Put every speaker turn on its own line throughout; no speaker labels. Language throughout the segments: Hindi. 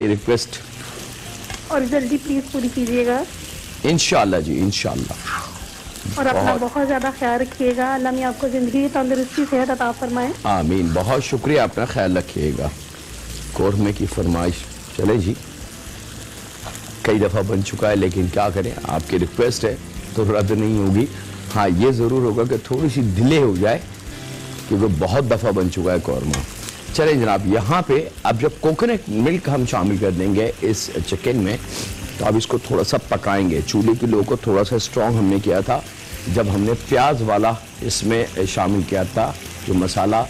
रिक्वेस्ट
और जल्दी प्लीज पूरी कीजिएगा
इंशाल्लाह जी, इंशाल्लाह।
और अपना बहुत ज्यादा ख्याल रखिएगा। अल्लाह में आपको जिंदगी, तंदुरुस्ती, सेहत अता फरमाए।
आमीन। बहुत शुक्रिया, अपना ख्याल रखिएगा। कोरमे की फरमाइश, चले जी, कई दफ़ा बन चुका है, लेकिन क्या करें, आपकी रिक्वेस्ट है तो रद्द नहीं होगी। हाँ, ये ज़रूर होगा कि थोड़ी सी डिले हो जाए, क्योंकि बहुत दफ़ा बन चुका है कौरमा। चलें जनाब, यहाँ पे अब जब कोकोनट मिल्क हम शामिल कर देंगे इस चिकन में, तो अब इसको थोड़ा सा पकाएंगे। चूल्हे की लो को थोड़ा सा स्ट्रॉन्ग हमने किया था जब हमने प्याज वाला इसमें शामिल किया था, जो मसाला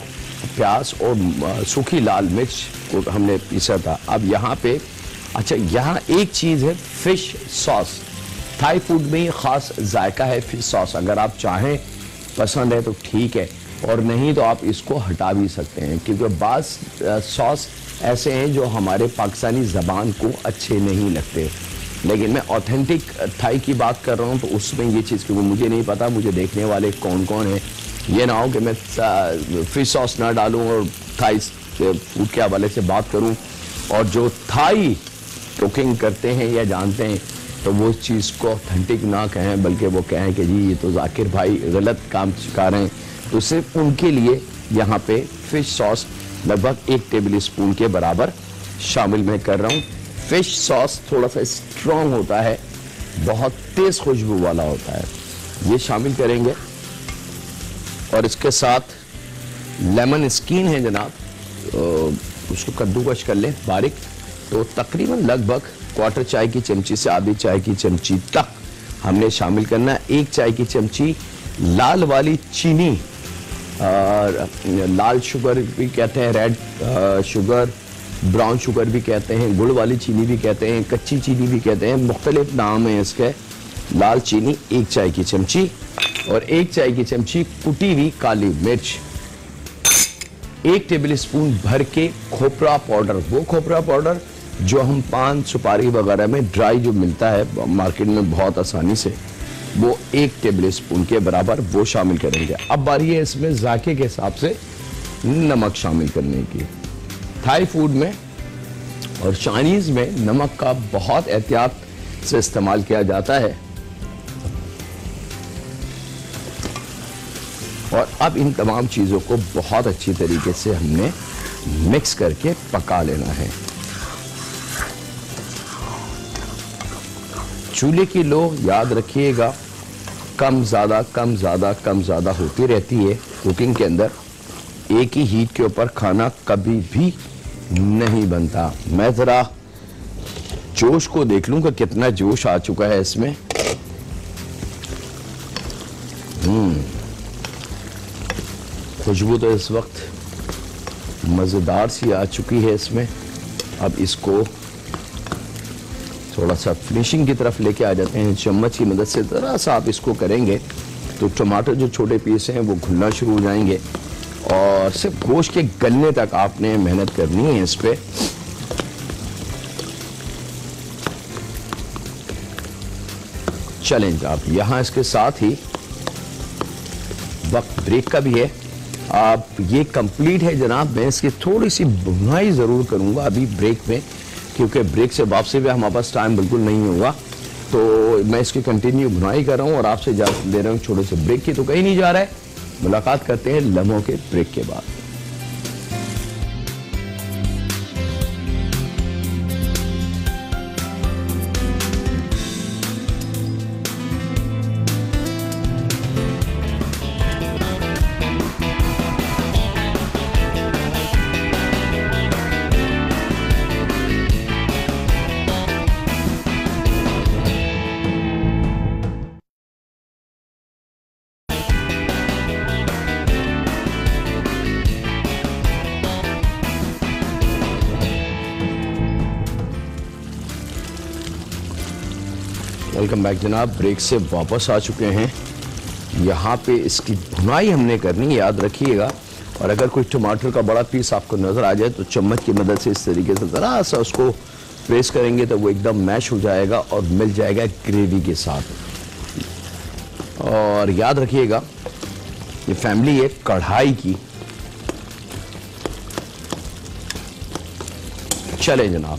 प्याज और सूखी लाल मिर्च को हमने पीसा था। अब यहाँ पे अच्छा, यहाँ एक चीज़ है, फिश सॉस। थाई फूड में ही ख़ास जायका है फिश सॉस। अगर आप चाहें, पसंद है तो ठीक है, और नहीं तो आप इसको हटा भी सकते हैं, क्योंकि बाज़ सॉस ऐसे हैं जो हमारे पाकिस्तानी ज़बान को अच्छे नहीं लगते। लेकिन मैं ऑथेंटिक थाई की बात कर रहा हूँ, तो उसमें ये चीज़, क्योंकि मुझे नहीं पता मुझे देखने वाले कौन कौन हैं, ये ना हो कि मैं फिश सॉस ना डालूँ और थाई फूड के हवाले से बात करूँ, और जो थाई कुकिंग करते हैं या जानते हैं तो वो चीज़ को ऑथेंटिक ना कहें, बल्कि वो कहें कि जी ये तो जाकिर भाई गलत काम सिखा रहे हैं। तो सिर्फ उनके लिए यहाँ पे फिश सॉस लगभग 1 टेबल स्पून के बराबर शामिल मैं कर रहा हूँ। फिश सॉस थोड़ा सा स्ट्रॉन्ग होता है, बहुत तेज़ खुशबू वाला होता है, ये शामिल करेंगे। और इसके साथ लेमन स्किन है जनाब, उसको कद्दूकश कर लें बारीक। तो तकरीबन लगभग 1/4 चाय की चमची से आधी चाय की चमची तक हमने शामिल करना है। 1 चाय की चमची लाल वाली चीनी, लाल शुगर भी कहते हैं, रेड शुगर, ब्राउन शुगर भी कहते हैं, गुड़ वाली चीनी भी कहते हैं, कच्ची चीनी भी कहते हैं, मुख्तलिफ नाम हैं इसके। लाल चीनी 1 चाय की चमची, और 1 चाय की चमची कुटी हुई काली मिर्च, 1 टेबल स्पून भर के खोपरा पाउडर। वो खोपरा पाउडर जो हम पान सुपारी वगैरह में ड्राई जो मिलता है मार्केट में बहुत आसानी से, वो 1 टेबल स्पून के बराबर वो शामिल करेंगे। अब बारी है इसमें जायके के हिसाब से नमक शामिल करने की। थाई फूड में और चाइनीज़ में नमक का बहुत एहतियात से इस्तेमाल किया जाता है। और अब इन तमाम चीज़ों को बहुत अच्छी तरीके से हमने मिक्स करके पका लेना है। चूल्हे की लो याद रखिएगा, कम ज़्यादा कम ज़्यादा कम ज़्यादा होती रहती है कुकिंग के अंदर। एक ही हीट के ऊपर खाना कभी भी नहीं बनता। मैं ज़रा जोश को देख लूँ कि कितना जोश आ चुका है इसमें। खुशबू तो इस वक्त मज़ेदार सी आ चुकी है इसमें। अब इसको थोड़ा सा फिनिशिंग की तरफ लेके आ जाते हैं। चम्मच की मदद से ज़रा सा आप इसको करेंगे तो टमाटर जो छोटे पीस हैं वो घुलना शुरू हो जाएंगे, और सिर्फ गोश्त के गलने तक आपने मेहनत करनी है इस पे। चलें आप यहाँ इसके साथ ही वक्त ब्रेक का भी है। आप ये कंप्लीट है जनाब। मैं इसकी थोड़ी सी भुनाई ज़रूर करूँगा अभी ब्रेक में, क्योंकि ब्रेक से वापसी भी हमारे पास टाइम बिल्कुल नहीं होगा। तो मैं इसकी कंटिन्यू भुनाई कर रहा हूँ और आपसे इजाज़त दे रहा हूँ छोटे से ब्रेक की। तो कहीं नहीं जा रहा है, मुलाकात करते हैं लम्हों के ब्रेक के बाद। वेलकम बैक जनाब। ब्रेक से वापस आ चुके हैं। यहाँ पे इसकी भुनाई हमने करनी है, याद रखिएगा। और अगर कोई टमाटर का बड़ा पीस आपको नज़र आ जाए तो चम्मच की मदद से इस तरीके से ज़रा सा उसको प्रेस करेंगे तो वो एकदम मैश हो जाएगा और मिल जाएगा ग्रेवी के साथ। और याद रखिएगा ये फैमिली है कढ़ाई की। चले जनाब,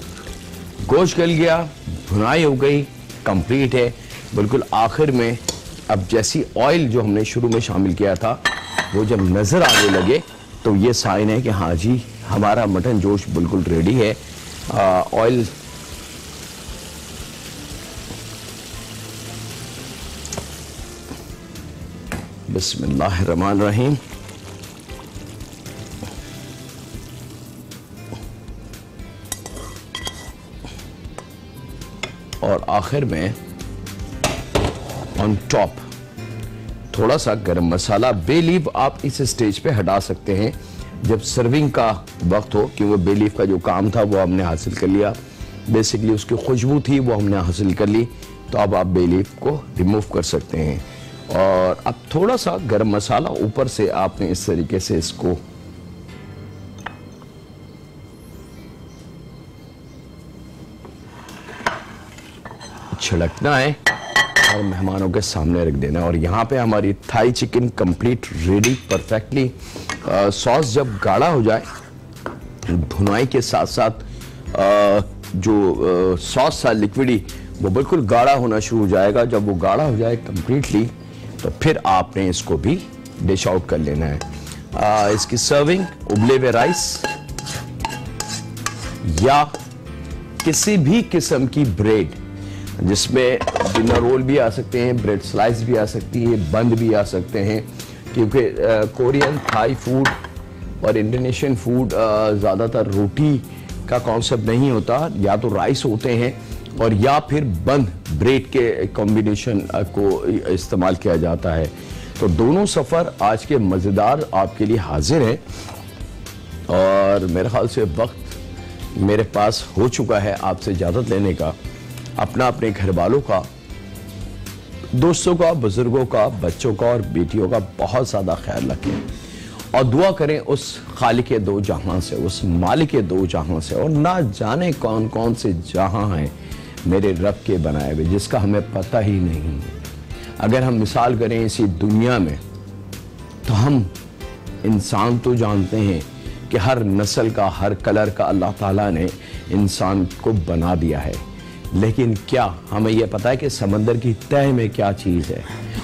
गोश्त गल गया, भुनाई हो गई, कंप्लीट है। बिल्कुल आखिर में अब जैसी ऑयल जो हमने शुरू में शामिल किया था वो जब नजर आने लगे तो ये साइन है कि हाँ जी हमारा मटन जोश बिल्कुल रेडी है। ऑयल बिस्मिल्लाहिर्रहमानिर्रहीम। और आखिर में ऑन टॉप थोड़ा सा गरम मसाला। बे लीफ आप इस स्टेज पे हटा सकते हैं जब सर्विंग का वक्त हो, कि वो बे लीफ का जो काम था वो हमने हासिल कर लिया। बेसिकली उसकी खुशबू थी वो हमने हासिल कर ली, तो अब आप बे लीफ को रिमूव कर सकते हैं। और अब थोड़ा सा गरम मसाला ऊपर से आपने इस तरीके से इसको छिड़कना है और मेहमानों के सामने रख देना है। और यहाँ पे हमारी Thai chicken complete ready perfectly. Sauce जब गाढ़ा हो जाए, भुनाई के साथ साथ जो सॉस था लिक्विडी वो बिल्कुल गाढ़ा होना शुरू हो जाएगा। जब वो गाढ़ा हो जाए कंप्लीटली तो फिर आपने इसको भी डिश आउट कर लेना है। इसकी सर्विंग उबले हुए राइस या किसी भी किस्म की ब्रेड, जिसमें डिनर रोल भी आ सकते हैं, ब्रेड स्लाइस भी आ सकती है, बंद भी आ सकते हैं, क्योंकि कोरियन थाई फूड और इंडोनेशियन फूड ज़्यादातर रोटी का कॉन्सेप्ट नहीं होता, या तो राइस होते हैं और या फिर बंद ब्रेड के कॉम्बिनेशन को इस्तेमाल किया जाता है। तो दोनों सफ़र आज के मज़ेदार आपके लिए हाजिर हैं। और मेरे ख्याल से वक्त मेरे पास हो चुका है आपसे इजाज़त लेने का। अपना अपने घर वालों का, दोस्तों का, बुजुर्गों का, बच्चों का और बेटियों का बहुत ज़्यादा ख्याल रखें और दुआ करें उस खालिक दो जहां से, उस मालिक दो जहां से। और ना जाने कौन कौन से जहां हैं मेरे रब के बनाए हुए, जिसका हमें पता ही नहीं है। अगर हम मिसाल करें इसी दुनिया में, तो हम इंसान तो जानते हैं कि हर नस्ल का, हर कलर का अल्लाह ताला ने इंसान को बना दिया है, लेकिन क्या हमें यह पता है कि समंदर की तह में क्या चीज़ है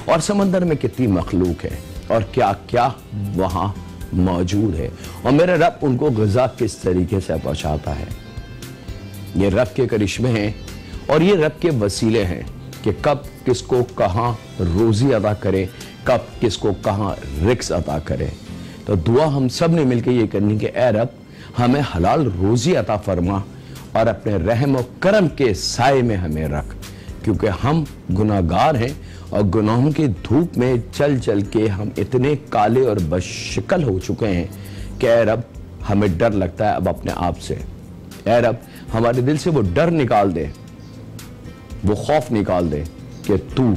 और समंदर में कितनी मखलूक है और क्या क्या वहाँ मौजूद है, और मेरा रब उनको ग़िज़ा किस तरीके से पहुँचाता है। ये रब के करिश्मे हैं और ये रब के वसीले हैं कि कब किसको कहाँ रोज़ी अदा करे, कब किसको कहाँ रिक्स अदा करे। तो दुआ हम सब ने मिलकर ये करनी कि ऐ रब हमें हलाल रोज़ी अता फरमा और अपने रहम और करम के साए में हमें रख, क्योंकि हम गुनाहगार हैं और गुनाहों की धूप में चल चल के हम इतने काले और बदशक्ल हो चुके हैं कि ऐ रब हमें डर लगता है अब अपने आप से। ऐ रब हमारे दिल से वो डर निकाल दे, वो खौफ निकाल दे कि तू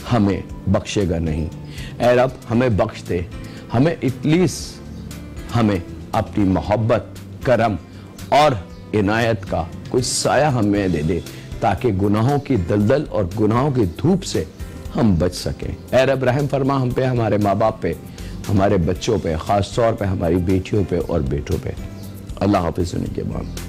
हमें बख्शेगा नहीं। ऐ रब हमें बख्श दे, हमें एटलीस्ट हमें अपनी मोहब्बत, करम और इनायत का कोई साया हमें दे दे, ताकि गुनाहों की दलदल और गुनाहों की धूप से हम बच सकें। ऐ रब रहम फरमा हम पे, हमारे माँ बाप पे, हमारे बच्चों पे, ख़ास तौर पे हमारी बेटियों पे और बेटों पे। अल्लाह हाफ़िज़। के बाद